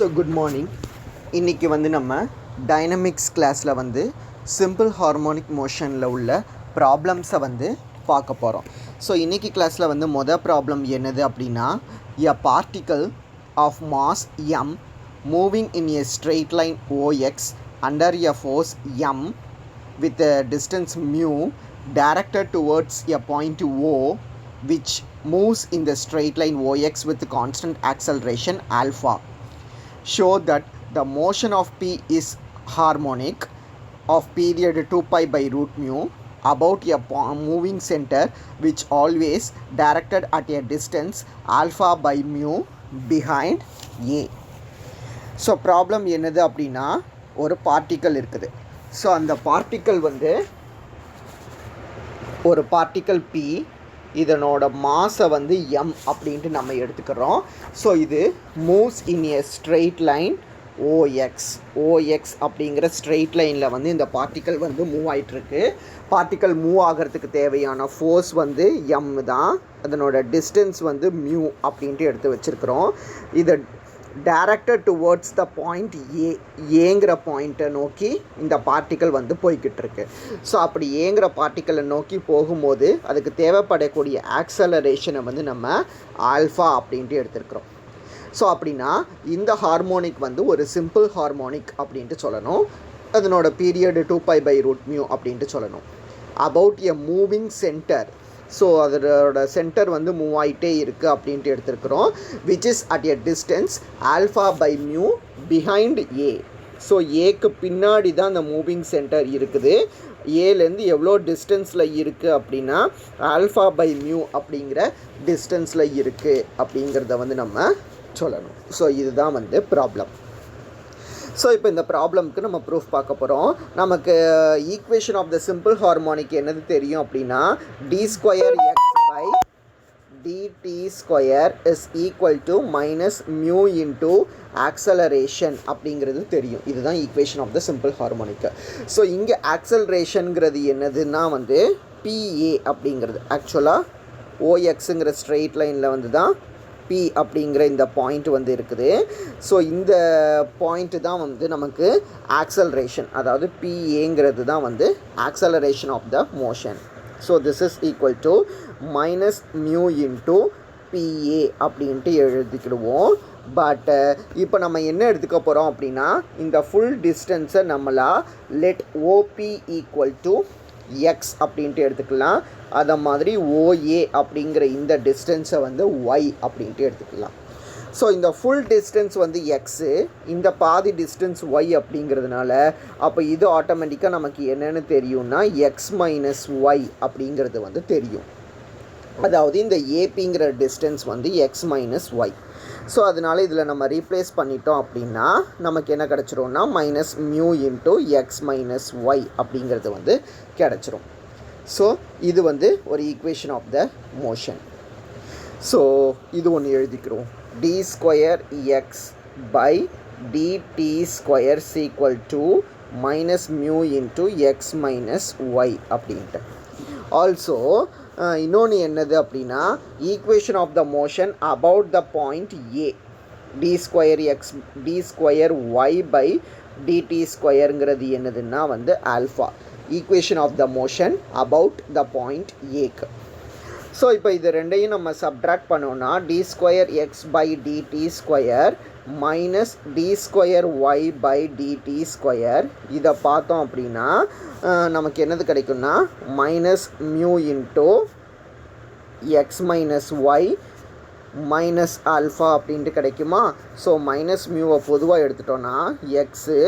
So good morning. இன்றைக்கி நம்ம dynamics கிளாஸில் சிம்பிள் ஹார்மோனிக் மோஷனில் உள்ள ப்ராப்ளம்ஸை பார்க்க போகிறோம். ஸோ இன்றைக்கி கிளாஸில் மொதல் ப்ராப்ளம் என்னது அப்படின்னா, a particle of mass m moving in a straight line OX under a force m with a distance mu directed towards a point O which moves in the straight line OX with constant acceleration alpha. Show that the motion of P is harmonic of period 2 pi by root mu about a moving center which always directed at a distance alpha by mu behind A. So problem என்னது அப்படின்னா, ஒரு particle இருக்குது. So அந்த particle ஒரு particle P, இதனோட மாஸை m அப்படின்ட்டு நம்ம எடுத்துக்கிறோம். ஸோ இது moves in a straight line OX அப்படிங்கிற ஸ்ட்ரெயிட் லைனில் இந்த பார்ட்டிக்கல் மூவ் ஆகிட்டுருக்கு. பார்ட்டிக்கல் மூவ் ஆகிறதுக்கு தேவையான ஃபோர்ஸ் m தான். அதனோட டிஸ்டன்ஸ் மியூ அப்படின்ட்டு எடுத்து வச்சுருக்கிறோம். இதை டைரக்டட் டுவர்ட்ஸ் த பாயிண்ட் ஏங்கிற பாயிண்ட்டை நோக்கி இந்த பார்ட்டிக்கல் போய்கிட்டு இருக்கு. ஸோ அப்படி ஏங்கிற பார்ட்டிக்கலை நோக்கி போகும்போது அதுக்கு தேவைப்படக்கூடிய ஆக்சலரேஷனை நம்ம ஆல்ஃபா அப்படின்ட்டு எடுத்துருக்குறோம். ஸோ அப்படின்னா இந்த ஹார்மோனிக் ஒரு சிம்பிள் ஹார்மோனிக் அப்படின்ட்டு சொல்லணும். அதனோட period 2 pi by root mu அப்படின்ட்டு சொல்லணும். About a moving centre, so அதோட சென்டர் மூவ் ஆகிட்டே இருக்குது அப்படின்ட்டு எடுத்துருக்குறோம். Which is at a distance alpha by mu behind A. So ஏக்கு பின்னாடி தான் அந்த மூவிங் சென்டர் இருக்குது. ஏலேருந்து எவ்வளோ டிஸ்டன்ஸில் இருக்குது அப்படின்னா ஆல்ஃபா பை மியூ அப்படிங்கிற டிஸ்டன்ஸில் இருக்குது அப்படிங்கிறத நம்ம சொல்லணும். ஸோ இதுதான் ப்ராப்ளம். ஸோ இப்போ இந்த ப்ராப்ளம்க்கு நம்ம ப்ரூஃப் பார்க்க போகிறோம். நமக்கு equation of the simple harmonic என்னது தெரியும் அப்படின்னா, d2x by dt square is equal to minus mu into acceleration அப்படிங்கிறது தெரியும். இதுதான் ஈக்குவேஷன் ஆஃப் த சிம்பிள் ஹார்மோனிக்கு. ஸோ இங்கே ஆக்சலரேஷனுங்கிறது என்னதுன்னா PA அப்படிங்கிறது ஆக்சுவலாக OXங்கிற ஸ்ட்ரெயிட் லைனில் தான் P அப்படிங்கிற இந்த பாயிண்ட் இருக்குது. ஸோ இந்த பாயிண்ட்டு தான் நமக்கு ஆக்சலரேஷன், அதாவது PAங்கிறது தான் acceleration of the motion. So this is equal to minus mu into PA அப்படின்ட்டு எழுதிக்கிடுவோம். பட் இப்போ நம்ம என்ன எடுத்துக்க போகிறோம் அப்படின்னா, இந்த ஃபுல் டிஸ்டன்ஸை நம்மளா let OP equal to X அப்படின்ட்டு எடுத்துக்கலாம். அதை மாதிரி OA அப்படிங்கிற இந்த டிஸ்டன்ஸை Y அப்படின்ட்டு எடுத்துக்கலாம். ஸோ இந்த ஃபுல் டிஸ்டன்ஸ் எக்ஸு, இந்த பாதி டிஸ்டன்ஸ் Y அப்படிங்கிறதுனால அப்போ இது ஆட்டோமேட்டிக்காக நமக்கு என்னென்னு தெரியும்னா X மைனஸ் Y அப்படிங்கிறது தெரியும். அதாவது இந்த ஏபிங்கிற distance X minus Y. So அதனால் இதில் நம்ம ரீப்ளேஸ் பண்ணிட்டோம் அப்படின்னா நமக்கு என்ன கிடச்சிரும்னா minus mu into X minus Y அப்படிங்கிறது கிடச்சிரும். ஸோ இது ஒரு equation of the motion. So இது ஒன்று எழுதிக்கிறோம். D square X by DD square equal to minus mu into X minus Y அப்படின்ட்டு. ஆல்சோ இன்னொன்று என்னது அப்படின்னா, equation of the motion about the point A, D square Y by DD ஸ்கொயருங்கிறது என்னதுன்னா alpha. Equation of the motion about the point ஏக்கு. So இப்போ இது ரெண்டையும் நம்ம சப்ட்ராக்ட் பண்ணோன்னா D square X by DD square minus D square Y by DD square. இதை பார்த்தோம் அப்படின்னா நமக்கு என்னது கிடைக்கும்னா minus mu into X minus Y minus alpha அப்படின்ட்டு கிடைக்குமா. ஸோ மைனஸ் மியூவை பொதுவாக எடுத்துட்டோன்னா X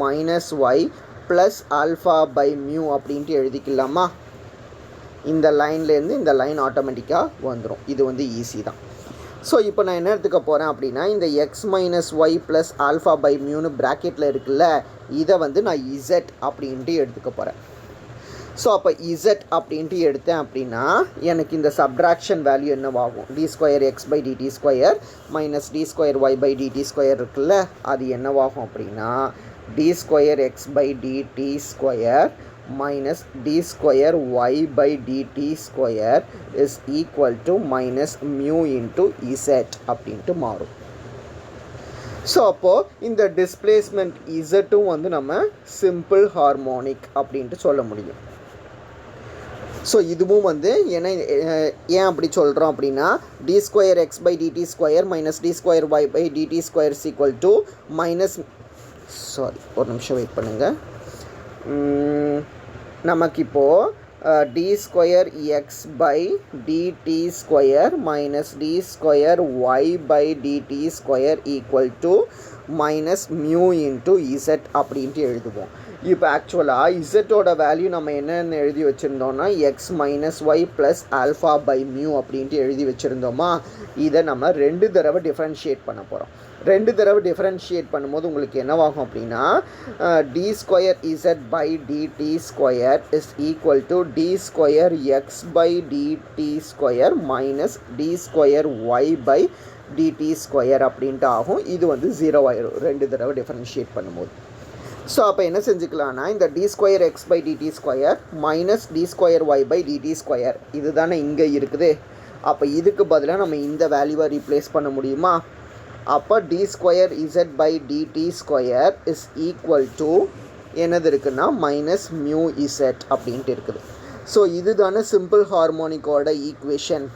minus Y plus alpha by mu அப்படின்ட்டு எழுதிக்கலாமா. இந்த லைன்லேருந்து இந்த லைன் ஆட்டோமேட்டிக்காக வந்துடும். இது ஈஸி தான். ஸோ இப்போ நான் என்ன எடுத்துக்க போகிறேன் அப்படின்னா, இந்த X minus Y plus alpha by மியூன்னு ப்ராக்கெட்டில் இருக்குல்ல, இதை நான் இசட் அப்படின்ட்டு எடுத்துக்க போகிறேன். ஸோ அப்போ இசட் அப்படின்ட்டு எடுத்தேன் அப்படின்னா எனக்கு இந்த சப்ட்ராக்ஷன் வேல்யூ என்னவாகும், D square X by DD square minus D square Y by DD square இருக்குல்ல, அது என்னவாகும் அப்படின்னா D square X by DD square minus d square y by dt square is equal to minus mu into z அப்படின்ட்டு மாறும். So அப்போது இந்த displacement இசட்டும் வந்து நம்ம சிம்பிள் ஹார்மோனிக் அப்படின்ட்டு சொல்ல முடியும். ஸோ இதுவும் வந்து ஏன் அப்படி சொல்கிறோம் அப்படின்னா D square X by DD square minus D square Y by DD square is equal to minus ஒரு நிமிஷம் வெயிட் பண்ணுங்கள். நமக்கு இப்போது D square X by DD square minus D square Y by DD square equal to minus mu into Z அப்படின்ட்டு எழுதுவோம். இப்போ ஆக்சுவலாக இசட்டோட வேல்யூ நம்ம என்னென்னு எழுதி வச்சுருந்தோம்னா X minus Y plus alpha by mu அப்படின்ட்டு எழுதி வச்சுருந்தோமா. இதை நம்ம 2 தடவை டிஃப்ரென்ஷியேட் பண்ண போகிறோம். 2 தடவை டிஃப்ரென்ஷியேட் பண்ணும்போது உங்களுக்கு என்னவாகும் அப்படின்னா D square Z by DD square is equal to D square X by DD square minus D square Y by DD square அப்படின்ட்டு ஆகும். இது வந்து 0 ஆயிரும் 2 தடவை டிஃப்ரென்ஷியேட் பண்ணும்போது. ஸோ அப்போ என்ன செஞ்சுக்கலான்னா இந்த d square X by DD square minus D square Y by DD square இது தானே இங்கே இருக்குது. அப்போ இதுக்கு பதிலாக நம்ம இந்த வேல்யூவை ரீப்ளேஸ் பண்ண முடியுமா? அப்போ d square Z by DD square is equal to என்னது இருக்குன்னா மைனஸ் மியூ இசட் அப்படின்ட்டு இருக்குது. ஸோ இது தானே சிம்பிள் ஹார்மோனிக்கோட ஈக்குவேஷன்.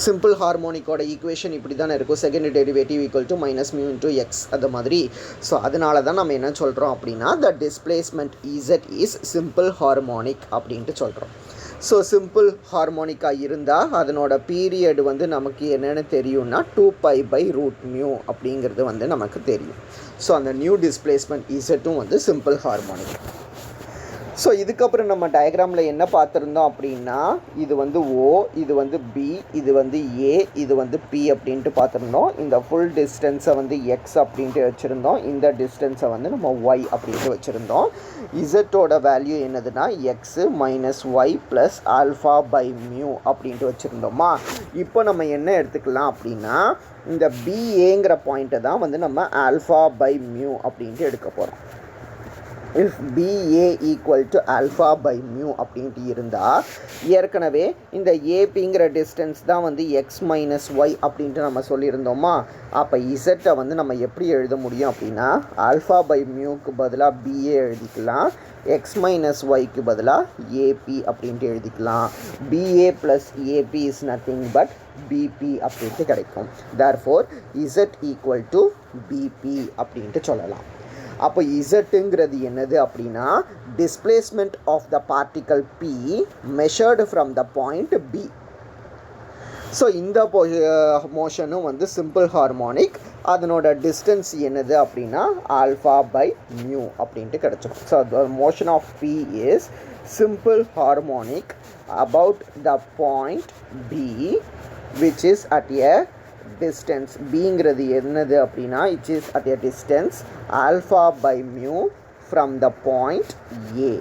சிம்பிள் ஹார்மோனிக்கோட ஈக்குவேஷன் இப்படி தானே இருக்கும். Second derivative equal to minus mu into X அது மாதிரி. ஸோ அதனால தான் நம்ம என்ன சொல்கிறோம் அப்படின்னா த displacement Z is simple harmonic அப்படின்ட்டு சொல்கிறோம். ஸோ சிம்பிள் ஹார்மோனிக்காக இருந்தால் அதனோட பீரியட் வந்து நமக்கு என்னென்னு தெரியும்னா 2π/√μ அப்படிங்கிறது வந்து நமக்கு தெரியும். ஸோ அந்த நியூ டிஸ்பிளேஸ்மெண்ட் இசட்டும் வந்து சிம்பிள் ஹார்மோனிக். ஸோ இதுக்கப்புறம் நம்ம டயக்ராமில் என்ன பார்த்துருந்தோம் அப்படின்னா இது வந்து ஓ, இது வந்து பி, இது வந்து ஏ, இது வந்து பி அப்படின்ட்டு பார்த்துருந்தோம். இந்த ஃபுல் டிஸ்டன்ஸை வந்து எக்ஸ் அப்படின்ட்டு வச்சுருந்தோம். இந்த டிஸ்டன்ஸை வந்து நம்ம ஒய் அப்படின்ட்டு வச்சுருந்தோம். இசட்டோட வேல்யூ என்னதுன்னா x minus Y plus alpha by mu அப்படின்ட்டு வச்சுருந்தோமா. இப்போ நம்ம என்ன எடுத்துக்கலாம் அப்படின்னா இந்த பிஏங்கிற பாயிண்ட்டை தான் வந்து நம்ம ஆல்ஃபா பை மியூ அப்படின்ட்டு எடுக்க போகிறோம். if BA equal to alpha by mu அப்படின்ட்டு இருந்தால் ஏற்கனவே இந்த ஏபிங்கிற டிஸ்டன்ஸ் தான் வந்து எக்ஸ் மைனஸ் ஒய் அப்படின்ட்டு நம்ம சொல்லியிருந்தோமா. அப்போ இசட்டை வந்து நம்ம எப்படி எழுத முடியும் அப்படின்னா ஆல்ஃபா பை மியூக்கு பதிலாக பிஏ எழுதிக்கலாம், எக்ஸ் மைனஸ் ஒய்க்கு பதிலாக ஏபி அப்படின்ட்டு எழுதிக்கலாம். BA plus AB is nothing but BB அப்படின்ட்டு கிடைக்கும். Therefore z equal to BB அப்படின்ட்டு சொல்லலாம். அப்போ இசட்டுங்கிறது என்னது அப்படின்னா displacement of the particle P measured from the point B. So இந்த மோஷனும் வந்து சிம்பிள் ஹார்மோனிக். அதனோட டிஸ்டன்ஸ் என்னது அப்படின்னா ஆல்ஃபா பை மியூ அப்படின்ட்டு கிடச்சிடும். So the motion of P is simple harmonic about the point B which is at a distance. Bங்கிறது என்னது அப்படின்னா it is at a distance alpha by mu from the point A,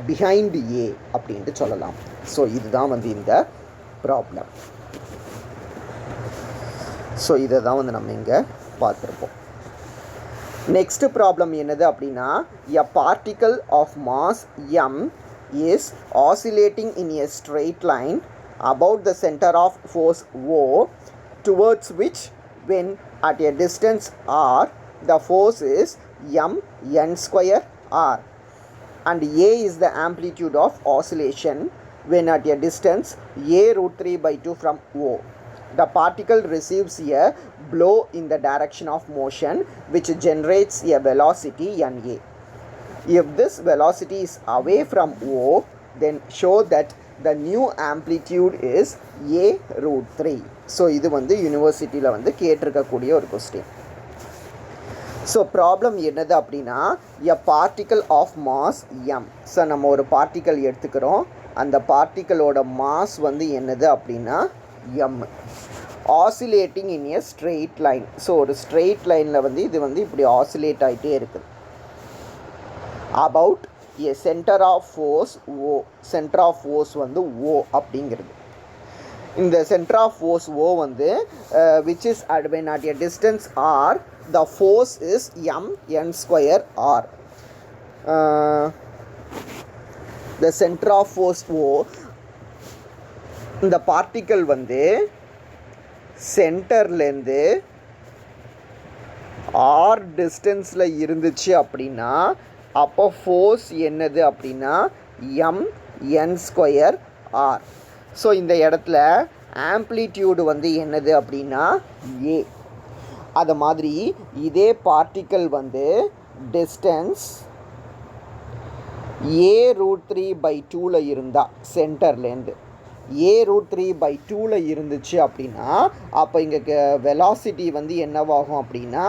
behind A அப்படின்ட்டு சொல்லலாம். So இதுதான் வந்து இந்த problem. So இதை தான் வந்து நம்ம இங்கே பார்த்துருப்போம். நெக்ஸ்ட் ப்ராப்ளம் என்னது அப்படின்னா a particle of mass m is oscillating in a straight line about the center of force O, towards which when at a distance r the force is m(n square r) and a is the amplitude of oscillation when at a distance a√3/2 from O. The particle receives a blow in the direction of motion which generates a velocity na. If this velocity is away from O, then show that the new amplitude is a√3. So இது வந்து யூனிவர்சிட்டியில் வந்து கேட்டிருக்கக்கூடிய ஒரு question. So problem என்னது அப்படின்னா a particle of mass m. So நம்ம ஒரு particle எடுத்துக்கிறோம். அந்த பார்ட்டிக்கலோட மாஸ் வந்து என்னது அப்படின்னா m. Oscillating in a straight line. So ஒரு ஸ்ட்ரெயிட் லைனில் வந்து இது வந்து இப்படி ஆசிலேட் ஆகிட்டே இருக்குது. About a centre of force O. Centre of force வந்து ஓ அப்படிங்கிறது. இந்த சென்டர் ஆஃப் ஃபோர்ஸ் ஓ வந்து which is at when at a distance r the force is m(n square r). the center of force O, இந்த particle வந்து சென்டர்லேருந்து R டிஸ்டன்ஸில் இருந்துச்சு அப்படின்னா அப்போ ஃபோர்ஸ் என்னது அப்படின்னா எம்என் ஸ்கொயர் ஆர். ஸோ இந்த இடத்துல ஆம்ப்ளிடியூடு வந்து என்னது அப்படின்னா ஏ. அது மாதிரி இதே பார்ட்டிக்கல் வந்து டிஸ்டன்ஸ் a√3/2 இருந்தால் சென்டர்லேருந்து a√3/2 இருந்துச்சு அப்படின்னா அப்போ இங்கே வெலாசிட்டி வந்து என்னவாகும் அப்படின்னா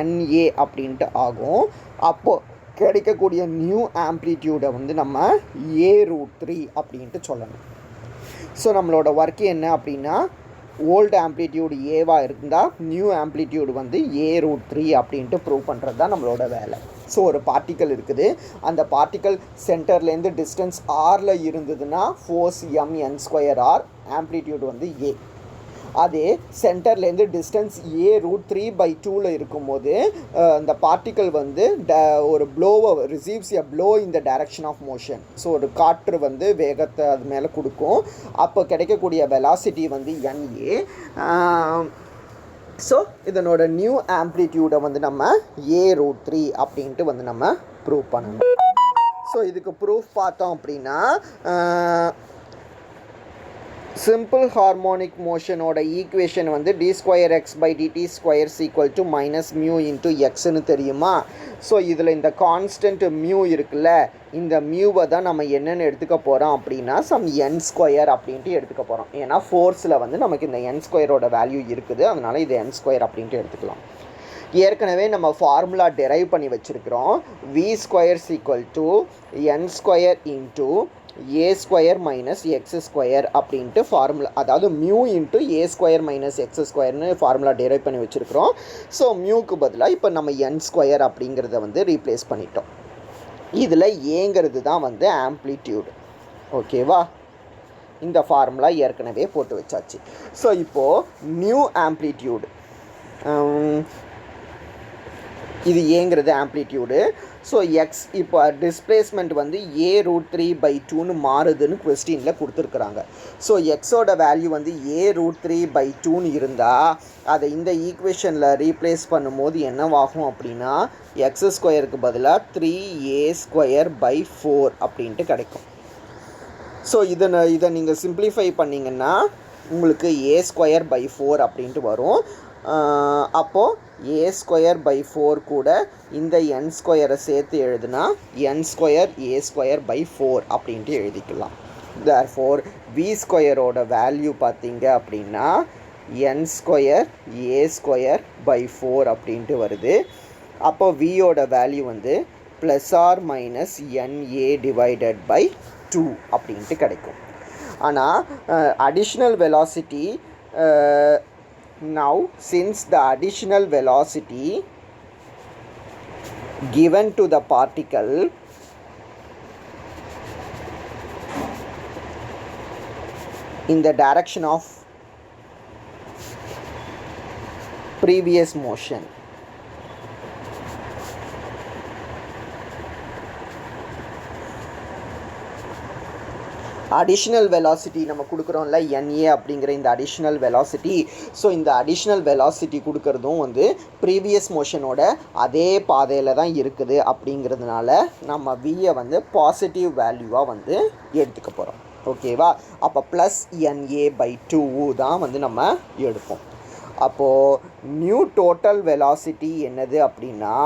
NA அப்படின்ட்டு ஆகும். அப்போது கிடைக்கக்கூடிய நியூ ஆம்ப்ளிடியூடை வந்து நம்ம a√3 அப்படின்ட்டு சொல்லணும். ஸோ நம்மளோட ஒர்க் என்ன அப்படின்னா ஓல்டு ஆம்ப்ளிடியூடு ஏவாக இருந்தால் நியூ ஆம்ப்ளிடியூடு வந்து a√3 அப்படின்ட்டு ப்ரூவ் பண்ணுறது தான் நம்மளோட வேலை. ஸோ ஒரு பார்ட்டிக்கல் இருக்குது, அந்த பார்ட்டிக்கல் சென்டர்லேருந்து டிஸ்டன்ஸ் ஆரில் இருந்ததுன்னா force mn square r, amplitude வந்து ஏ. அதே சென்டர்லேருந்து டிஸ்டன்ஸ் a√3/2 இருக்கும்போது அந்த பார்ட்டிக்கல் வந்து ஒரு ப்ளோவை receives a blow in the direction of motion. So ஒரு காற்று வந்து வேகத்தை அது மேலே கொடுக்கும். அப்போ கிடைக்கக்கூடிய வெலாசிட்டி வந்து NA. ஸோ இதனோட நியூ ஆம்ப்ளிடியூடை வந்து நம்ம a√3 அப்படின்ட்டு வந்து நம்ம ப்ரூவ் பண்ணணும். ஸோ இதுக்கு ப்ரூஃப் பார்த்தோம் அப்படின்னா சிம்பிள் ஹார்மோனிக் மோஷனோட ஈக்குவேஷன் வந்து d²x/dt² -μ × xன்னு தெரியுமா? ஸோ இதில் இந்த கான்ஸ்டன்ட் மியூ இருக்குல்ல, இந்த மியூவை தான் நம்ம என்னென்னு எடுத்துக்க போகிறோம் அப்படின்னா n² அப்படின்ட்டு எடுத்துக்க போகிறோம். ஏன்னா ஃபோர்ஸில் வந்து நமக்கு இந்த n² வேல்யூ இருக்குது, அதனால் இது n² அப்படின்ட்டு எடுத்துக்கலாம். ஏற்கனவே நம்ம ஃபார்முலா டெரைவ் பண்ணி வச்சுருக்கிறோம். v² = n² × a² - x² அப்படின்ட்டு ஃபார்முலா, அதாவது மியூ இன்ட்டு a² - x²ன்னு ஃபார்முலா டெரைவ் பண்ணி வச்சுருக்கிறோம். ஸோ மியூக்கு பதிலாக இப்போ நம்ம n² அப்படிங்கிறத வந்து ரீப்ளேஸ் பண்ணிட்டோம். இதில் ஏங்கிறது தான் வந்து ஆம்ப்ளிடியூடு. ஓகேவா? இந்த ஃபார்முலா ஏற்கனவே போட்டு வச்சாச்சு. ஸோ இப்போது நியூ ஆம்ப்ளிடியூடு, இது ஏங்கிறது ஆம்ப்ளிடியூடு. ஸோ எக்ஸ் இப்போ டிஸ்பிளேஸ்மெண்ட் வந்து a√3/2ன்னு மாறுதுன்னு கொஸ்டினில் கொடுத்துருக்குறாங்க. ஸோ எக்ஸோட வேல்யூ வந்து a√3/2ன்னு இருந்தால் அதை இந்த ஈக்குவேஷனில் ரீப்ளேஸ் பண்ணும்போது என்னவாகும் அப்படின்னா x² பதிலாக 3a²/4 அப்படின்ட்டு கிடைக்கும். ஸோ இதை நீங்கள் சிம்பிளிஃபை பண்ணிங்கன்னா உங்களுக்கு a²/4 அப்படின்ட்டு வரும். அப்போது a²/4 கூட இந்த n² சேர்த்து எழுதுனா n² a²/4 அப்படின்ட்டு எழுதிக்கலாம். தேர்ஃபோர் v²ஓட வேல்யூ பார்த்தீங்க அப்படின்னா n² a²/4 அப்படின்ட்டு வருது. அப்போ வியோட வேல்யூ வந்து ±NA/2 அப்படின்ட்டு கிடைக்கும். ஆனால் additional velocity, now since the additional velocity given to the particle in the direction of previous motion, additional velocity நம்ம கொடுக்குறோம்ல NA அப்படிங்கிற இந்த அடிஷ்னல் வெலாசிட்டி. ஸோ இந்த அடிஷ்னல் வெலாசிட்டி கொடுக்குறதும் வந்து ப்ரீவியஸ் மோஷனோட அதே பாதையில் தான் இருக்குது. அப்படிங்கிறதுனால நம்ம வியை வந்து பாசிட்டிவ் வேல்யூவாக வந்து எடுத்துக்க போகிறோம். ஓகேவா? அப்போ +NA/2 தான் வந்து நம்ம எடுப்போம். அப்போது நியூ டோட்டல் வெலாசிட்டி என்னது அப்படின்னா,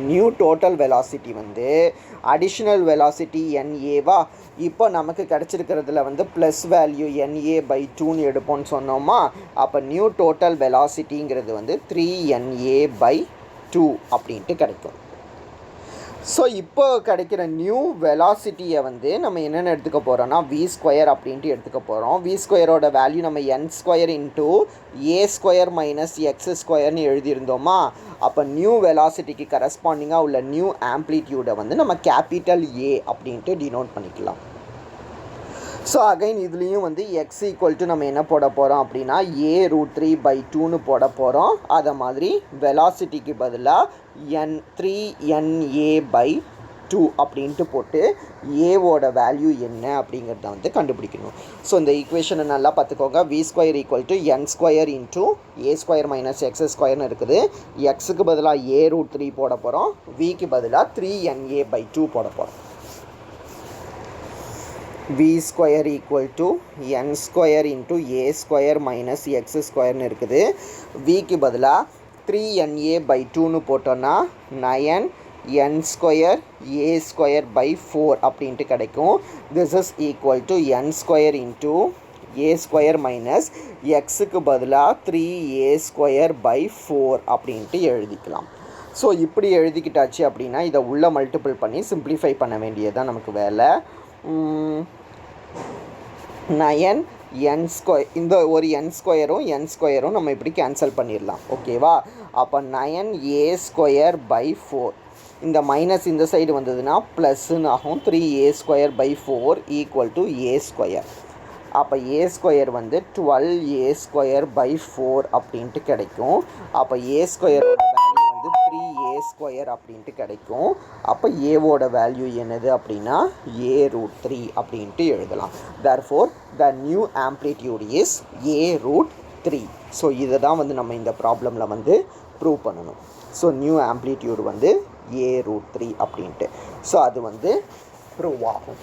நியூ டோட்டல் வெலாசிட்டி வந்து அடிஷ்னல் வெலாசிட்டி NAவா. இப்போ நமக்கு கிடச்சிருக்கிறதுல வந்து ப்ளஸ் வேல்யூ NA/2ன்னு எடுப்போம்னு சொன்னோமா. அப்போ நியூ டோட்டல் வெலாசிட்டிங்கிறது வந்து 3NA/2 அப்படின்ட்டு கிடைக்கும். ஸோ இப்போ கிடைக்கிற நியூ வெலாசிட்டியை வந்து நம்ம என்னென்னு எடுத்துக்க போகிறோம்னா v² அப்படின்ட்டு எடுத்துக்க போகிறோம். v²ஓட வேல்யூ நம்ம n² × a² - x²ன்னு எழுதியிருந்தோமா. அப்போ நியூ வெலாசிட்டிக்கு கரஸ்பாண்டிங்காக உள்ள நியூ ஆம்ப்ளிடியூடை வந்து நம்ம கேபிட்டல் A அப்படின்ட்டு டினோட் பண்ணிக்கலாம். ஸோ அகைன் இதுலேயும் வந்து x = நம்ம என்ன போட போகிறோம் அப்படின்னா a√3/2ன்னு போட போகிறோம். அதை மாதிரி வெலாசிட்டிக்கு பதிலாக 3NA/2 2 அப்படின்ட்டு போட்டு ஏவோட வேல்யூ என்ன அப்படிங்கிறத வந்து கண்டுபிடிக்கணும். ஸோ இந்த ஈக்குவேஷனை நல்லா பார்த்துக்கோங்க. V square equal to n square into A square minus x ஸ்கொயர்னு இருக்குது. எக்ஸுக்கு பதிலாக a√3 போட போகிறோம், விக்கு பதிலாக 3na/2 போட போகிறோம். v square equal to n square into A square minus x ஸ்கொயர்னு இருக்குது. விக்கு பதிலாக 3na/2ன்னு போட்டோன்னா 9n square A square by 4 அப்படின்ட்டு கிடைக்கும். This is equal to n square into A square minus எக்ஸுக்கு பதிலாக 3a ஸ்கொயர் பை 4 அப்படின்ட்டு எழுதிக்கலாம். ஸோ இப்படி எழுதிக்கிட்டாச்சு அப்படின்னா இதை உள்ளே மல்டிபிள் பண்ணி சிம்பிளிஃபை பண்ண வேண்டியதுதான் நமக்கு வேலை. 9n ஸ்கொயர், இந்த ஒரு n ஸ்கொயரும் நம்ம இப்படி கேன்சல் பண்ணிடலாம். ஓகேவா? அப்போ 9a ஸ்கொயர் பை 4, இந்த மைனஸ் இந்த சைடு வந்ததுன்னா ப்ளஸ்ன்னு ஆகும். 3a square by 4 equal to a square. அப்போ a ஸ்கொயர் வந்து 12a ஸ்கொயர் பை 4 அப்படின்ட்டு கிடைக்கும். அப்போ a ஸ்கொயரோட வேல்யூ வந்து 3a ஸ்கொயர் அப்படின்ட்டு கிடைக்கும். அப்போ ஏவோட வேல்யூ என்னது அப்படின்னா a√3 அப்படின்ட்டு எழுதலாம். therefore the new amplitude is a√3. So இதை தான் வந்து நம்ம இந்த ப்ராப்ளமில் வந்து ப்ரூவ் பண்ணணும். ஸோ நியூ ஆம்ப்ளிடியூட் வந்து a√3 அப்படின்ட்டு. ஸோ அது வந்து ப்ரூவ் ஆகும்.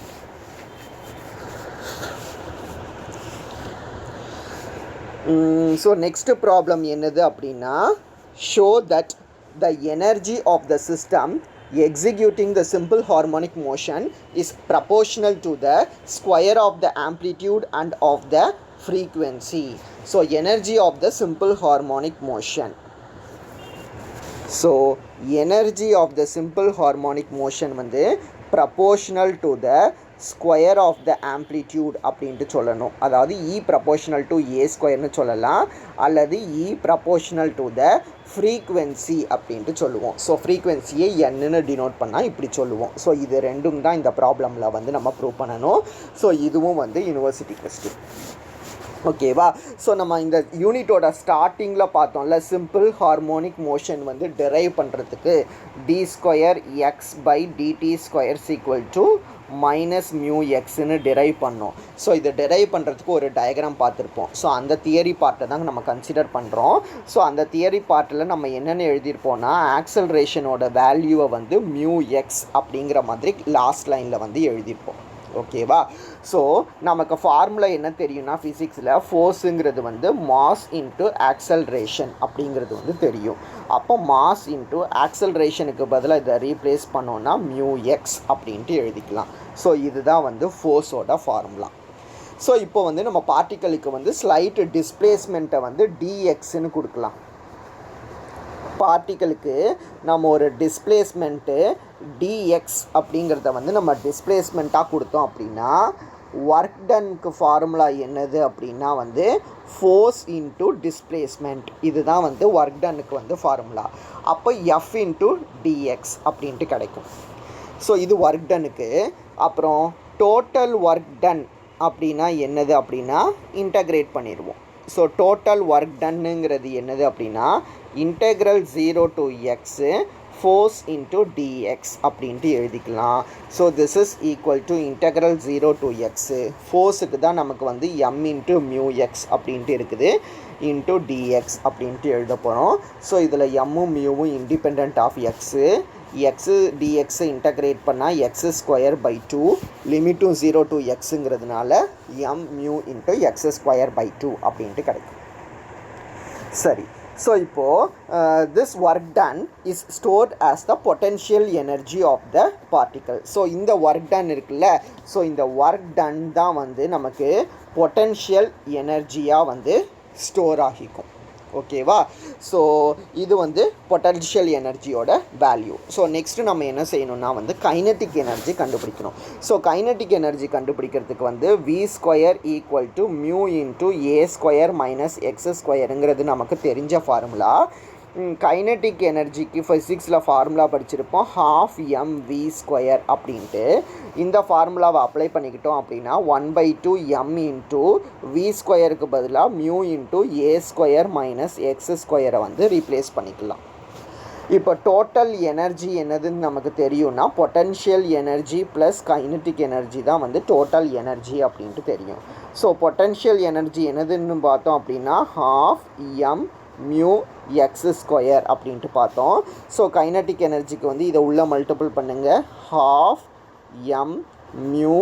ஸோ நெக்ஸ்ட் ப்ராப்ளம் என்னது அப்படின்னா, show that the energy of the system executing the simple harmonic motion is proportional to the square of the amplitude and of the frequency. So energy of the simple harmonic motion. So energy of the simple harmonic motion வந்து proportional to the square of the amplitude அப்படின்ட்டு சொல்லணும். அதாவது இ proportional to ஏ ஸ்கொயர்னு சொல்லலாம், அல்லது இ proportional to the frequency அப்படின்ட்டு சொல்லுவோம். So ஃப்ரீக்வென்சியை என்னன்னு டினோட் பண்ணால் இப்படி சொல்லுவோம். ஸோ இது ரெண்டும் தான் இந்த ப்ராப்ளமில் வந்து நம்ம ப்ரூவ் பண்ணணும். ஸோ இதுவும் வந்து யூனிவர்சிட்டி கொஸ்டின். ஓகேவா? ஸோ நம்ம இந்த யூனிட்டோட ஸ்டார்டிங்கில் பார்த்தோம்ல, சிம்பிள் ஹார்மோனிக் மோஷன் வந்து டெரைவ் பண்ணுறதுக்கு D square X by DD square equal to minus mu எக்ஸ்ன்னு டெரைவ் பண்ணோம். ஸோ இதை டெரைவ் பண்ணுறதுக்கு ஒரு டயக்ராம் பார்த்துருப்போம். ஸோ அந்த தியரி பார்ட்டை தான் நம்ம கன்சிடர் பண்ணுறோம். ஸோ அந்த தியரி பார்ட்டில் நம்ம என்னென்னு எழுதியிருப்போம்னா, ஆக்சலரேஷனோட வேல்யூவை வந்து மியூ எக்ஸ் அப்படிங்கிற மாதிரி லாஸ்ட் லைனில் வந்து எழுதியிருப்போம். ஓகேவா? ஸோ நமக்கு ஃபார்முலா என்ன தெரியும்னா, ஃபிசிக்ஸில் ஃபோர்ஸுங்கிறது வந்து மாஸ் இன்ட்டு ஆக்சலரேஷன் அப்படிங்கிறது வந்து தெரியும். அப்போ மாஸ் இன்ட்டு ஆக்சலரேஷனுக்கு பதிலாக இதை ரீப்ளேஸ் பண்ணோன்னா மியூ எக்ஸ் அப்படின்ட்டு எழுதிக்கலாம். ஸோ இதுதான் வந்து ஃபோர்ஸோட ஃபார்முலா. ஸோ இப்போ வந்து நம்ம பார்ட்டிக்கலுக்கு வந்து ஸ்லைட் டிஸ்பிளேஸ்மெண்ட்டை வந்து டிஎக்ஸ்ன்னு கொடுக்கலாம். பார்ட்டிக்கலுக்கு நம்ம ஒரு டிஸ்பிளேஸ்மெண்ட்டு டிஎக்ஸ் அப்படிங்கிறத வந்து நம்ம டிஸ்பிளேஸ்மெண்ட்டாக கொடுத்தோம் அப்படின்னா, ஒர்க் டன்க்கு ஃபார்முலா என்னது அப்படின்னா வந்து ஃபோர்ஸ் இன்ட்டு டிஸ்பிளேஸ்மெண்ட். இதுதான் வந்து ஒர்க் டன்னுக்கு வந்து ஃபார்முலா. அப்போ எஃப் இன்ட்டு டிஎக்ஸ் அப்படின்ட்டு கிடைக்கும். ஸோ இது ஒர்க் டன்னுக்கு. அப்புறம் டோட்டல் ஒர்க் டன் அப்படின்னா என்னது அப்படின்னா இன்டகிரேட் பண்ணிடுவோம். ஸோ டோட்டல் ஒர்க் டன்னுங்கிறது என்னது அப்படின்னா integral 0 to x force into dx அப்படின்ட்டு எழுதிக்கலாம். So this is equal to integral 0 to x. ஃபோர்ஸுக்கு தான் நமக்கு வந்து m இன்ட்டு மியூ எக்ஸ் அப்படின்ட்டு இருக்குது, இன்ட்டு டிஎக்ஸ் அப்படின்ட்டு எழுத போகிறோம். ஸோ இதில் எம்மும் மியூவும் இண்டிபெண்ட் ஆஃப் எக்ஸு. எக்ஸு டிஎக்ஸை இன்டகிரேட் பண்ணால் எக்ஸ் ஸ்கொயர் பை 2, லிமிட்டும் 0 to xங்கிறதுனால M mu into X square by 2 அப்படின்ட்டு கிடைக்கும். சரி, ஸோ இப்போது this work done is stored as the potential energy of the particle. So இந்த ஒர்க் டன் இருக்குல்ல, ஸோ இந்த ஒர்க் டன் தான் வந்து நமக்கு பொட்டென்ஷியல் எனர்ஜியாக வந்து ஸ்டோர் ஆகிக்கும். ஓகேவா? ஸோ இது வந்து பொட்டன்ஷியல் எனர்ஜியோட வேல்யூ. ஸோ நெக்ஸ்ட்டு நம்ம என்ன செய்யணும்னா வந்து கைனட்டிக் எனர்ஜி கண்டுபிடிக்கணும். ஸோ கைனட்டிக் எனர்ஜி கண்டுபிடிக்கிறதுக்கு வந்து V square equal to mu into A square minus X ஸ்கொயருங்கிறது நமக்கு தெரிஞ்ச ஃபார்முலா. கைனட்டிக் எனர்ஜிக்கு ஃபிசிக்ஸில் ஃபார்முலா படிச்சிருப்போம், ½ mv ஸ்கொயர் அப்படின்ட்டு. இந்த ஃபார்முலாவை அப்ளை பண்ணிக்கிட்டோம் அப்படின்னா 1/2 m இன்ட்டு வி ஸ்கொயருக்கு பதிலாக மியூ இன்ட்டு ஏ ஸ்கொயர் மைனஸ் எக்ஸ் ஸ்கொயரை வந்து ரீப்ளேஸ் பண்ணிக்கலாம். இப்போ டோட்டல் எனர்ஜி என்னதுன்னு நமக்கு தெரியும்னா potential energy plus kinetic energy தான் வந்து டோட்டல் எனர்ஜி அப்படின்ட்டு தெரியும். ஸோ பொட்டன்ஷியல் எனர்ஜி என்னதுன்னு பார்த்தோம் அப்படின்னா ½ m mu x ஸ்கொயர் அப்படின்ட்டு பார்த்தோம். ஸோ கைனட்டிக் எனர்ஜிக்கு வந்து இதை உள்ளே மல்டிபிள் பண்ணுங்கள். ½ m mu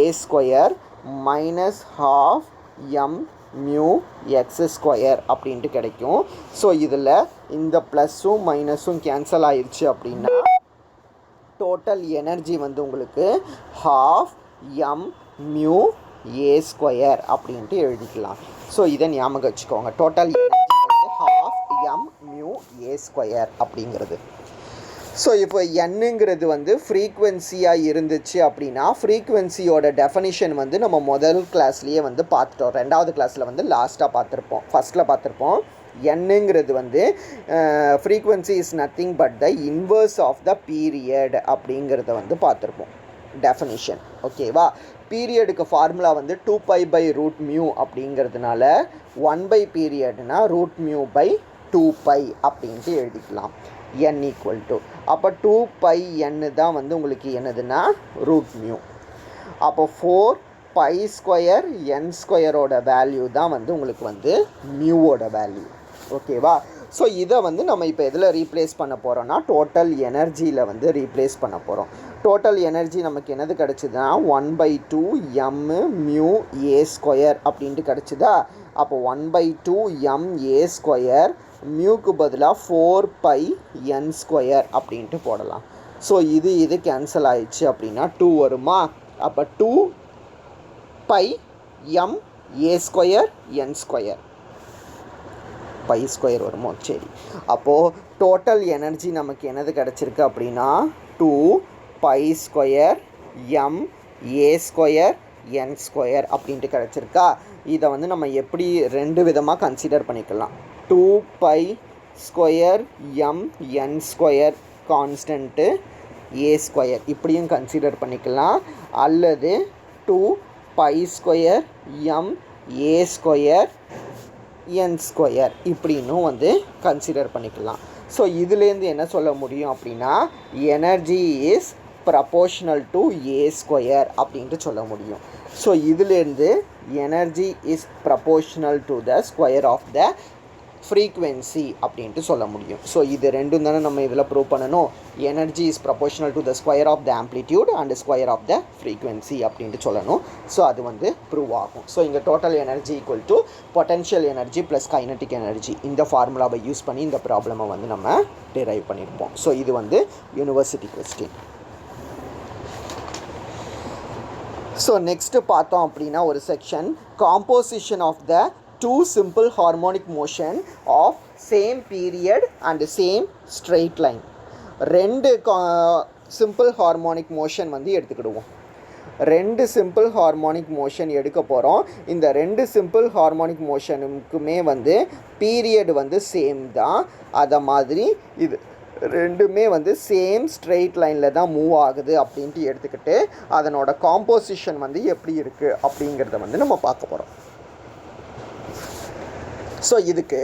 a square minus ½ m mu x square அப்படின்ட்டு கிடைக்கும். ஸோ இதில் இந்த ப்ளஸ்ஸும் மைனஸும் கேன்சல் ஆயிடுச்சு அப்படின்னா டோட்டல் எனர்ஜி வந்து உங்களுக்கு ½ m mu a ஸ்கொயர் அப்படின்ட்டு எழுதிக்கலாம். ஸோ இதை ஞாபகம் வச்சுக்கோங்க. டோட்டல் எனர்ஜி வந்து ½ m mu a ஸ்கொயர் அப்படிங்கிறது. ஸோ இப்போ என்னங்கிறது வந்து ஃப்ரீக்வன்சியாக இருந்துச்சு அப்படின்னா ஃப்ரீக்வன்சியோட டெஃபனிஷன் வந்து நம்ம முதல் கிளாஸ்லேயே வந்து பார்த்துட்டோம். 2வது கிளாஸில் வந்து லாஸ்ட்டாக பார்த்துருப்போம், ஃபஸ்ட்டில் பார்த்துருப்போம். என்னங்கிறது வந்து frequency is nothing but the inverse of the period அப்படிங்கிறத வந்து பார்த்துருப்போம் டெஃபனிஷன். ஓகேவா? பீரியடுக்கு ஃபார்முலா வந்து 2π/√μ அப்படிங்கிறதுனால 1/பீரியட்னா √μ/2π அப்படின்ட்டு எழுதிக்கலாம். n ஈக்குவல் டு அப்போ 2πn தான் வந்து உங்களுக்கு என்னதுன்னா √μ. அப்போ 4π² n ஸ்கொயரோட வேல்யூ தான் வந்து உங்களுக்கு வந்து மியூவோட வேல்யூ. ஓகேவா? ஸோ இதை வந்து நம்ம இப்போ எதில் ரீப்ளேஸ் பண்ண போகிறோம்னா டோட்டல் எனர்ஜியில் வந்து ரீப்ளேஸ் பண்ண போகிறோம். டோட்டல் எனர்ஜி நமக்கு என்னது கிடச்சிதுன்னா 1/2 m mu a ஸ்கொயர் அப்படின்ட்டு கிடச்சிதா? அப்போ 1/2 m a ஸ்கொயர் மியூக்கு பதிலாக 4πn ஸ்கொயர் அப்படின்ட்டு போடலாம். ஸோ இது கேன்சல் ஆயிடுச்சு அப்படின்னா 2 வருமா? அப்போ 2πm a square n square by square வருமோ? சரி, அப்போது டோட்டல் எனர்ஜி நமக்கு என்னது கிடச்சிருக்கு அப்படின்னா 2π² m a square n square அப்படின்ட்டு கிடச்சிருக்கா? இதை வந்து நம்ம எப்படி 2 விதமாக கன்சிடர் பண்ணிக்கலாம். 2π² m n square constant a square இப்படியும் கன்சிடர் பண்ணிக்கலாம். அல்லது 2π² m a square n square இப்படின்னும் வந்து கன்சிடர் பண்ணிக்கலாம். ஸோ இதுலேருந்து என்ன சொல்ல முடியும் அப்படின்னா energy is proportional to a square அப்படின்ட்டு சொல்ல முடியும். ஸோ இதுலேருந்து energy is proportional to the square of the frequency அப்படின்ட்டு சொல்ல முடியும். ஸோ இது ரெண்டும் தானே நம்ம இதில் ப்ரூவ் பண்ணணும். Energy is proportional to the square of the amplitude and square of the frequency அப்படின்ட்டு சொல்லணும். ஸோ அது வந்து ப்ரூவ் ஆகும். ஸோ இங்கே total energy equal to potential energy plus kinetic energy இந்த ஃபார்முலாவை யூஸ் பண்ணி இந்த ப்ராப்ளமை வந்து நம்ம டிரைவ் பண்ணியிருப்போம். ஸோ இது வந்து யூனிவர்சிட்டி கொஸ்டின். ஸோ நெக்ஸ்ட்டு பார்த்தோம் அப்படின்னா ஒரு section composition of the two simple harmonic motion of same period and same straight line. 2 simple harmonic motion வந்து எடுத்துக்கிடுவோம். 2 simple harmonic motion எடுக்க போகிறோம். இந்த 2 simple harmonic motionக்குமே வந்து பீரியட் வந்து சேம் தான். அதை மாதிரி இது ரெண்டுமே வந்து சேம் ஸ்ட்ரெயிட் லைனில் தான் மூவ் ஆகுது அப்படின்ட்டு எடுத்துக்கிட்டு அதனோட காம்போசிஷன் வந்து எப்படி இருக்குது அப்படிங்கிறத வந்து நம்ம பார்க்க போகிறோம். ஸோ இதுக்கு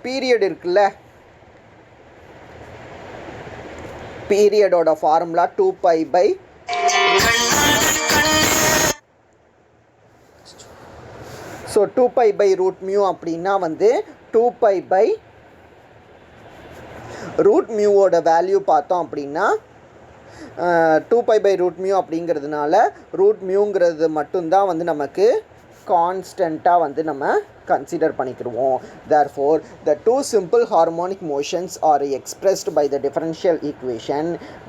பீரியட் இருக்குல்ல, பீரியடோட ஃபார்முலா 2π/√μ. ஸோ 2π/√μ அப்படின்னா வந்து 2π/√μவோட வேல்யூ பார்த்தோம் அப்படின்னா 2π/√μ அப்படிங்கிறதுனால √μங்கிறது மட்டும்தான் வந்து நமக்கு கான்ஸ்டண்ட்டாக வந்து நம்ம consider பண்ணிக்கிடுவோம். Therefore, the two simple harmonic motions are expressed by the differential equation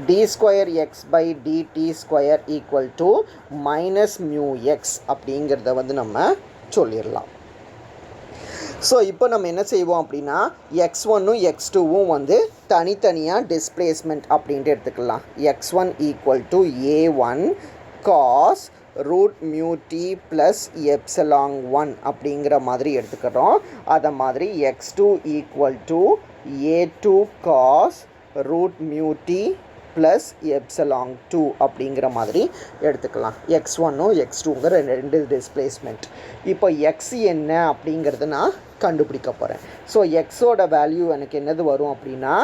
d²x/dt² equal to -μx அப்படிங்கிறத வந்து நம்ம சொல்லிடலாம். ஸோ இப்போ நம்ம என்ன செய்வோம் அப்படின்னா x1ம் x2வும் வந்து தனித்தனியாக டிஸ்பிளேஸ்மெண்ட் அப்படின்ட்டு எடுத்துக்கலாம். x1 equal to a1 cos √μt plus ε1 அப்படிங்கிற மாதிரி எடுத்துக்கிறோம். அதை மாதிரி x2 equal to a2 cos √μt plus epsilon 2 அப்படிங்கிற மாதிரி எடுத்துக்கலாம். x1ம் x2ங்கிற ரெண்டு டிஸ்பிளேஸ்மெண்ட். இப்போ எக்ஸ் என்ன அப்படிங்கிறது நான் கண்டுபிடிக்க போகிறேன். ஸோ எக்ஸோட வேல்யூ எனக்கு என்னது வரும் அப்படின்னா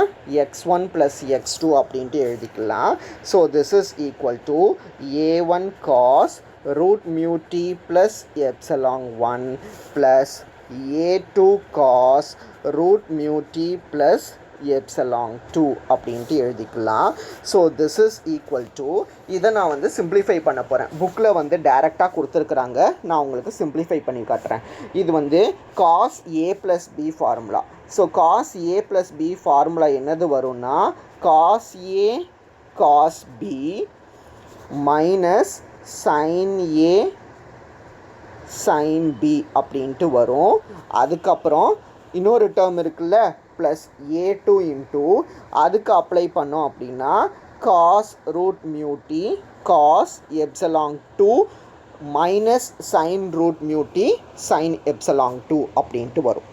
x1 ப்ளஸ் x2 அப்படின்ட்டு எழுதிக்கலாம். So this is equal to a1 cos root mu t plus epsilon 1 plus a2 cos root mu t plus epsilon 2 அப்படின்ட்டு எழுதிக்கலாம். So this is equal to இதை நான் வந்து சிம்பிளிஃபை பண்ண போகிறேன். புக்கில் வந்து டைரெக்டாக கொடுத்துருக்குறாங்க, நான் உங்களுக்கு சிம்பிளிஃபை பண்ணி காட்டுறேன். இது வந்து cos A plus B formula. So cos A plus B formula என்னது வரும்னா cos A cos B minus sign A sign B அப்படின்ட்டு வரும். அதுக்கப்புறம் இன்னொரு டேர்ம் இருக்குல்ல ப்ளஸ் a2 இன்ட்டு அதுக்கு அப்ளை பண்ணோம் அப்படின்னா cos root mu t cos epsilon 2 minus sin root mu t sin epsilon 2 அப்படின்ட்டு வரும்.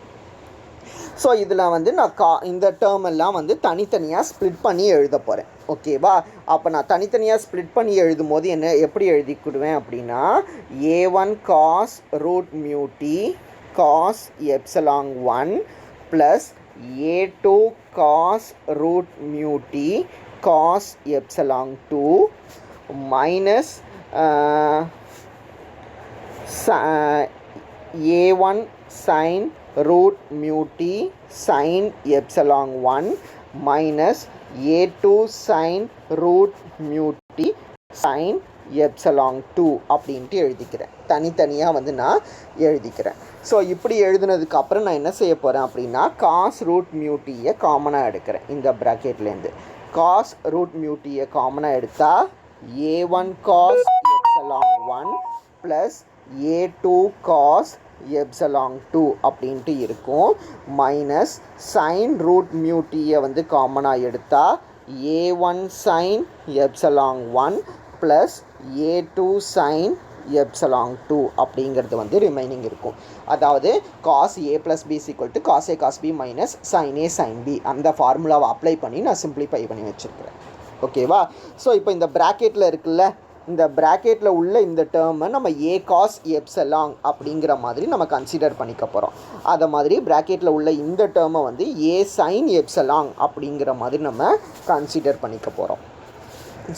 ஸோ இதில் வந்து நான் இந்த டேர்ம் எல்லாம் வந்து தனித்தனியாக ஸ்ப்ளிட் பண்ணி எழுத போகிறேன். ஓகேவா? அப்போ நான் தனித்தனியாக ஸ்ப்ளிட் பண்ணி எழுதும் போது எப்படி எழுதிக்கிடுவேன் அப்படின்னா a1 cos root mu t cos epsilon 1 plus a2 cos root mu t cos epsilon 2 minus a1 sin root mu t sin epsilon 1 minus a2 sin root mu t sin epsilon 2 அப்படின்ட்டு எழுதிக்கிறேன். தனித்தனியாக வந்து நான் எழுதிக்கிறேன். ஸோ இப்படி எழுதுனதுக்கு அப்புறம் நான் என்ன செய்ய போகிறேன் அப்படின்னா காஸ் ரூட் மியூட்டியை காமனாக எடுக்கிறேன். இந்த ப்ராக்கெட்லேருந்து காஸ் ரூட் மியூட்டியை காமனாக எடுத்தால் a1 cos epsilon 1 plus a2 cos epsilon 2 அப்படின்ட்டு இருக்கும். மைனஸ் சைன் ரூட் மியூட்டியை வந்து காமனாக எடுத்தால் a1 sin epsilon 1 plus a2 sin epsilon 2 அப்படிங்கிறது வந்து ரிமைனிங் இருக்கும். அதாவது cos A plus B equal to cos A cos B minus sign A sign B அந்த ஃபார்முலாவை அப்ளை பண்ணி நான் சிம்பிளிஃபை பண்ணி வச்சுருக்கிறேன். ஓகேவா? ஸோ இப்போ இந்த ப்ராக்கெட்டில் இருக்குல்ல, இந்த ப்ராக்கெட்டில் உள்ள இந்த டேர்மை நம்ம ஏ காஸ் எப்சலாங் அப்படிங்கிற மாதிரி நம்ம கன்சிடர் பண்ணிக்க போகிறோம். அதை மாதிரி ப்ராக்கெட்டில் உள்ள இந்த டேர்மை வந்து ஏ சைன் எப்சலாங் அப்படிங்கிற மாதிரி நம்ம கன்சிடர் பண்ணிக்க போகிறோம்.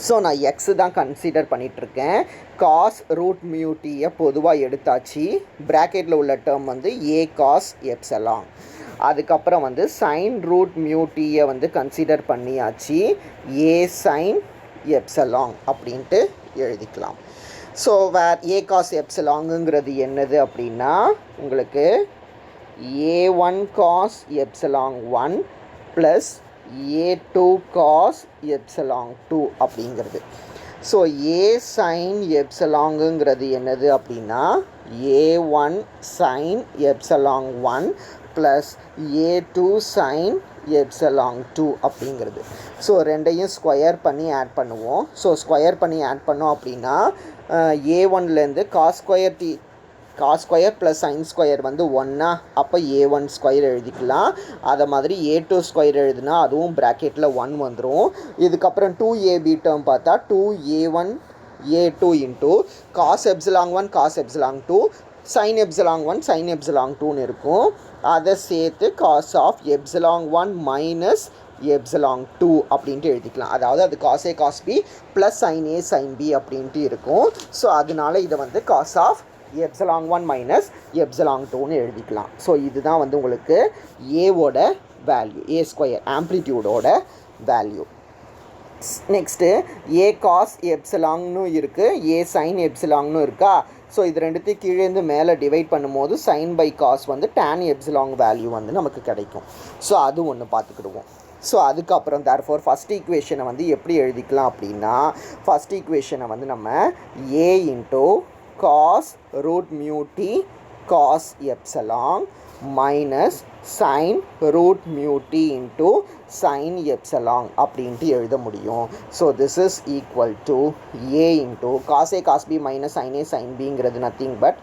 ஸோ நான் எக்ஸு தான் கன்சிடர் பண்ணிகிட்ருக்கேன். காஸ் ரூட் மியூட்டியை பொதுவாக எடுத்தாச்சு. ப்ராக்கெட்டில் உள்ள டேர்ம் வந்து ஏ காஸ் எப்சலாங். அதுக்கப்புறம் வந்து சைன் ரூட் மியூட்டியை வந்து கன்சிடர் பண்ணியாச்சு. ஏ சைன் எப்சலாங் அப்படின்ட்டு எழுதிக்கலாம். ஸோ ஏ காஸ் எப்சலாங்குங்கிறது என்னது அப்படின்னா உங்களுக்கு a1 cos epsilon 1 plus a2 cos epsilon 2 அப்படிங்கிறது. ஸோ a sin epsilonங்கிறது என்னது அப்படின்னா a1 sin epsilon 1 plus a2 sin epsilon 2 அப்படிங்கிறது. ஸோ ரெண்டையும் ஸ்கொயர் பண்ணி ஆட் பண்ணுவோம். ஸோ ஸ்கொயர் பண்ணி ஆட் பண்ணோம் அப்படின்னா a1லேருந்து cos square plus sine square வந்து 1 அப்போ a1 ஸ்கொயர் எழுதிக்கலாம். அதை மாதிரி a2 ஸ்கொயர் எழுதுனா அதுவும் ப்ராக்கெட்டில் 1 வந்துடும். இதுக்கப்புறம் 2ab டேர்ம் பார்த்தா 2a1 a2 into cos epsilon 1 cos epsilon 2 sine epsilon 1 sine epsilon 2ன்னு இருக்கும். அதை சேர்த்து cos of epsilon 1 minus epsilon 2 அப்படின்ட்டு எழுதிக்கலாம். அதாவது அது cos A cos B plus sine A sign B அப்படின்ட்டு இருக்கும். ஸோ அதனால இதை வந்து cos of epsilon 1 minus epsilon 2ன்னு எழுதிக்கலாம். ஸோ இதுதான் வந்து உங்களுக்கு ஏவோட வேல்யூ, ஏ ஸ்கொயர் ஆம்ப்ளிடியூடோட வேல்யூ. நெக்ஸ்ட்டு ஏ காஸ் எப்சிலாங்னு இருக்குது, ஏ சைன் எப்சிலாங்னு இருக்கா. ஸோ இது ரெண்டுத்தையும் கீழேருந்து மேலே டிவைட் பண்ணும்போது சைன் பை காஸ் வந்து டேன் எப்சிலாங் வேல்யூ வந்து நமக்கு கிடைக்கும். ஸோ அது ஒன்று பார்த்துக்கிடுவோம். ஸோ அதுக்கப்புறம் தேர்ஃபோர் ஃபஸ்ட் ஈக்குவேஷனை வந்து எப்படி எழுதிக்கலாம் அப்படின்னா ஃபஸ்ட் ஈக்குவேஷனை வந்து நம்ம A into cos root mu t cos epsilon minus sin root mu t into sin epsilon அப்படின்ட்டு எழுத முடியும். So this is equal to a into cos A cos B minus sign A sine பிங்கிறது nothing but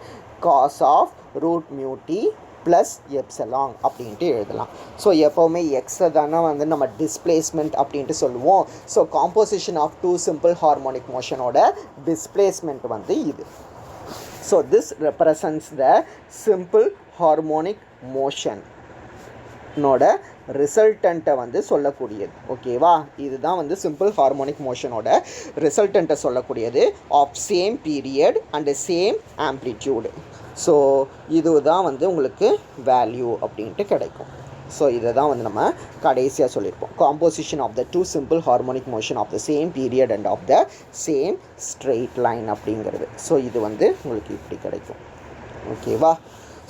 cos of root mu T plus epsilon அப்படின்ட்டு எழுதலாம். So எப்போவுமே எக்ஸை தானே வந்து நம்ம டிஸ்பிளேஸ்மெண்ட் அப்படின்ட்டு சொல்லுவோம். So composition of two simple harmonic மோஷனோட டிஸ்பிளேஸ்மெண்ட் வந்து இது. So this represents the simple harmonic மோஷனோட ரிசல்டண்ட்டை வந்து சொல்லக்கூடியது. ஓகேவா, இதுதான் வந்து சிம்பிள் ஹார்மோனிக் மோஷனோட ரிசல்டண்ட்டை சொல்லக்கூடியது of same period and same amplitude. So இதுதான் வந்து உங்களுக்கு வேல்யூ அப்படின்ட்டு கிடைக்கும். ஸோ இதை தான் வந்து நம்ம கடைசியாக சொல்லியிருப்போம். Composition of the two simple harmonic motion of the same period and of the same straight line அப்படிங்கிறது. ஸோ இது வந்து உங்களுக்கு இப்படி கிடைக்கும். ஓகேவா.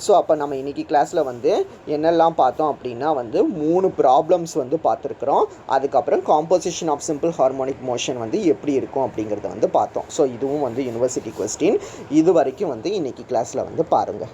ஸோ அப்போ நம்ம இன்றைக்கி கிளாஸில் வந்து என்னெல்லாம் பார்த்தோம் அப்படின்னா வந்து 3 ப்ராப்ளம்ஸ் வந்து பார்த்துருக்குறோம். அதுக்கப்புறம் composition of simple harmonic motion வந்து எப்படி இருக்கும் அப்படிங்கிறத வந்து பார்த்தோம். ஸோ இதுவும் வந்து யூனிவர்சிட்டி கொஸ்டின். இது வரைக்கும் வந்து இன்றைக்கி கிளாஸில் வந்து பாருங்கள்.